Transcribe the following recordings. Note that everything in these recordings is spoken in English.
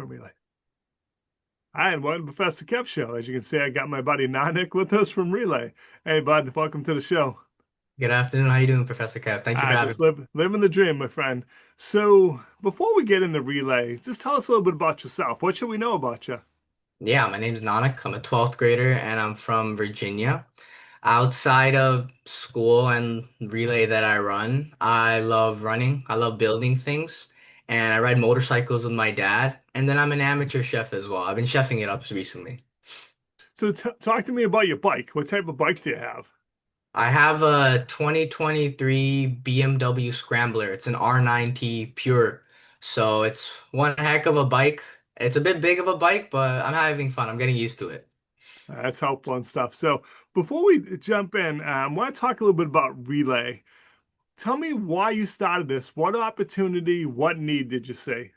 from Relay. Hi, and welcome to Professor Kev Show. As you can see, I got my buddy Nanak with us from Relay. Hey, bud, welcome to the show. Good afternoon. How you doing, Professor Kev? Thank you for I having just me. living the dream, my friend. So, before we get into Relay, just tell us a little bit about yourself. What should we know about you? Yeah, my name's Nanak. I'm a 12th grader and I'm from Virginia. Outside of school and relay that I run, I love running. I love building things. And I ride motorcycles with my dad. And then I'm an amateur chef as well. I've been chefing it up recently. So, talk to me about your bike. What type of bike do you have? I have a 2023 BMW Scrambler. It's an R9T Pure. So it's one heck of a bike. It's a bit big of a bike, but I'm having fun. I'm getting used to it. That's helpful and stuff. So, before we jump in, I want to talk a little bit about Relay. Tell me why you started this. What opportunity, what need did you see?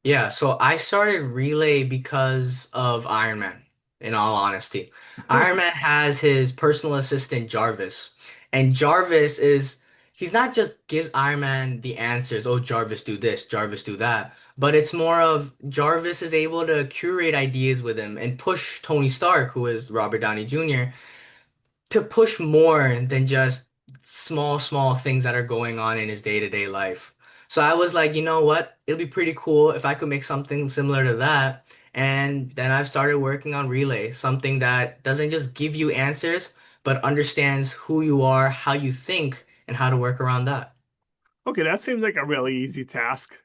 Yeah, so I started Relay because of Iron Man, in all honesty. Iron Man has his personal assistant Jarvis, and he's not just gives Iron Man the answers, oh, Jarvis do this, Jarvis do that, but it's more of Jarvis is able to curate ideas with him and push Tony Stark, who is Robert Downey Jr., to push more than just small things that are going on in his day-to-day life. So I was like, you know what? It'll be pretty cool if I could make something similar to that. And then I've started working on Relay, something that doesn't just give you answers, but understands who you are, how you think, and how to work around that. Okay, that seems like a really easy task.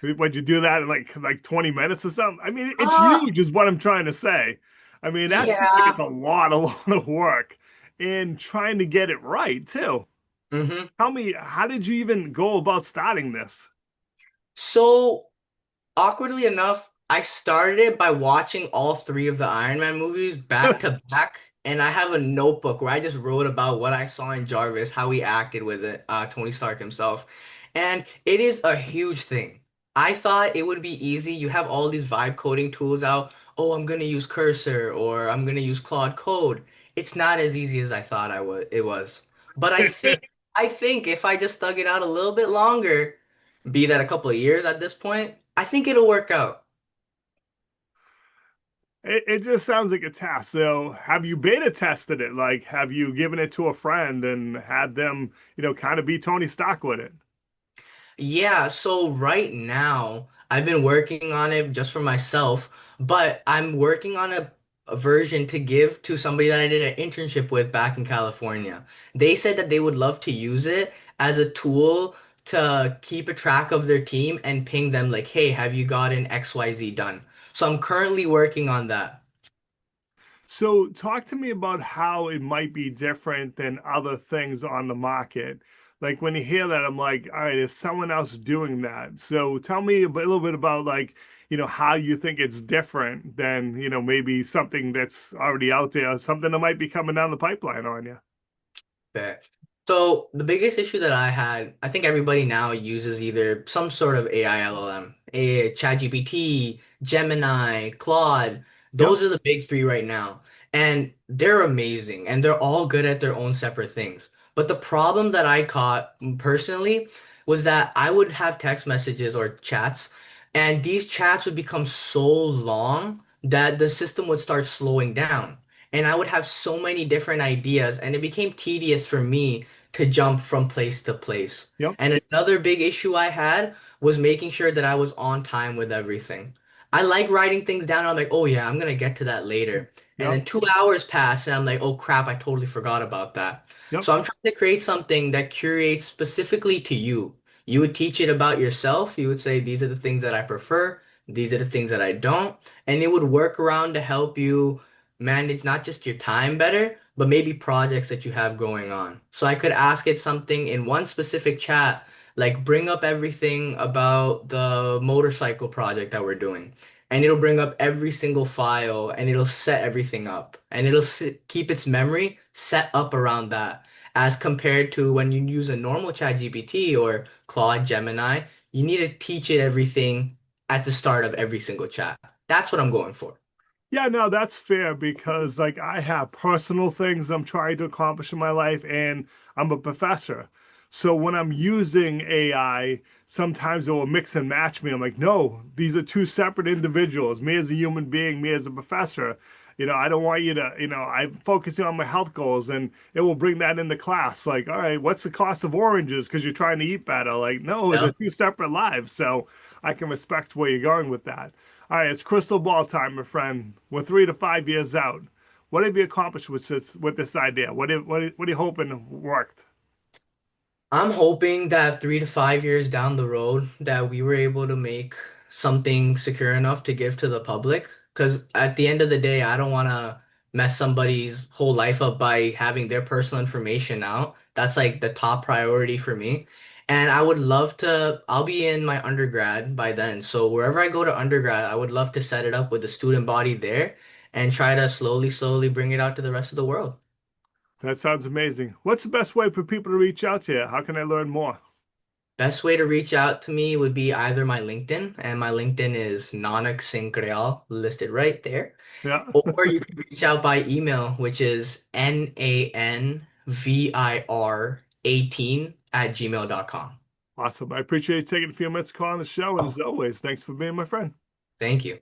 Would you do that in like 20 minutes or something? I mean, it's Ah, huge, is what I'm trying to say. I mean, that seems like it's yeah. a lot of work and trying to get it right too. Mm-hmm. Tell me, how did you even go about starting this? So awkwardly enough, I started it by watching all three of the Iron Man movies back to back, and I have a notebook where I just wrote about what I saw in Jarvis, how he acted with it, Tony Stark himself. And it is a huge thing. I thought it would be easy. You have all these vibe coding tools out. Oh, I'm gonna use Cursor or I'm gonna use Claude Code. It's not as easy as I thought it was. But I think if I just thug it out a little bit longer, be that a couple of years at this point, I think it'll work out. It just sounds like a task. So, have you beta tested it? Like, have you given it to a friend and had them, kind of be Tony Stark with it? Yeah, so right now I've been working on it just for myself, but I'm working on a version to give to somebody that I did an internship with back in California. They said that they would love to use it as a tool to keep a track of their team and ping them like, hey, have you gotten XYZ done? So I'm currently working on that. So, talk to me about how it might be different than other things on the market. Like when you hear that, I'm like, all right, is someone else doing that? So, tell me little bit about like, how you think it's different than, maybe something that's already out there, something that might be coming down the pipeline on you. Bet. So the biggest issue that I had, I think everybody now uses either some sort of AI LLM, ChatGPT, Gemini, Claude. Yep. Those are the big three right now. And they're amazing and they're all good at their own separate things. But the problem that I caught personally was that I would have text messages or chats, and these chats would become so long that the system would start slowing down and I would have so many different ideas, and it became tedious for me to jump from place to place. Yep. And another big issue I had was making sure that I was on time with everything. I like writing things down. I'm like, oh yeah, I'm gonna get to that later. And Yep. then 2 hours pass, and I'm like, oh crap, I totally forgot about that. Yep. So I'm trying to create something that curates specifically to you. You would teach it about yourself. You would say, these are the things that I prefer, these are the things that I don't, and it would work around to help you manage not just your time better, but maybe projects that you have going on. So I could ask it something in one specific chat, like bring up everything about the motorcycle project that we're doing. And it'll bring up every single file and it'll set everything up. And keep its memory set up around that. As compared to when you use a normal ChatGPT or Claude Gemini, you need to teach it everything at the start of every single chat. That's what I'm going for. Yeah, no, that's fair because like I have personal things I'm trying to accomplish in my life and I'm a professor. So when I'm using AI, sometimes it will mix and match me. I'm like, no, these are two separate individuals. Me as a human being, me as a professor. I don't want you to, I'm focusing on my health goals, and it will bring that into class. Like, all right, what's the cost of oranges because you're trying to eat better? Like, no, they're Yeah. two separate lives. So I can respect where you're going with that. All right, it's crystal ball time, my friend. We're 3 to 5 years out. What have you accomplished with this idea? What are you hoping worked? I'm hoping that 3 to 5 years down the road that we were able to make something secure enough to give to the public. Because at the end of the day, I don't want to mess somebody's whole life up by having their personal information out. That's like the top priority for me. And I would love to, I'll be in my undergrad by then. So wherever I go to undergrad, I would love to set it up with the student body there and try to slowly, slowly bring it out to the rest of the world. That sounds amazing. What's the best way for people to reach out to you? How can I learn more? Best way to reach out to me would be either my LinkedIn, and my LinkedIn is Nanak Singh Ghariyal, listed right there. Yeah. Or you can reach out by email, which is nanvir18@gmail.com. Awesome. I appreciate you taking a few minutes to call on the show. And as Oh, always, thanks for being my friend. thank you.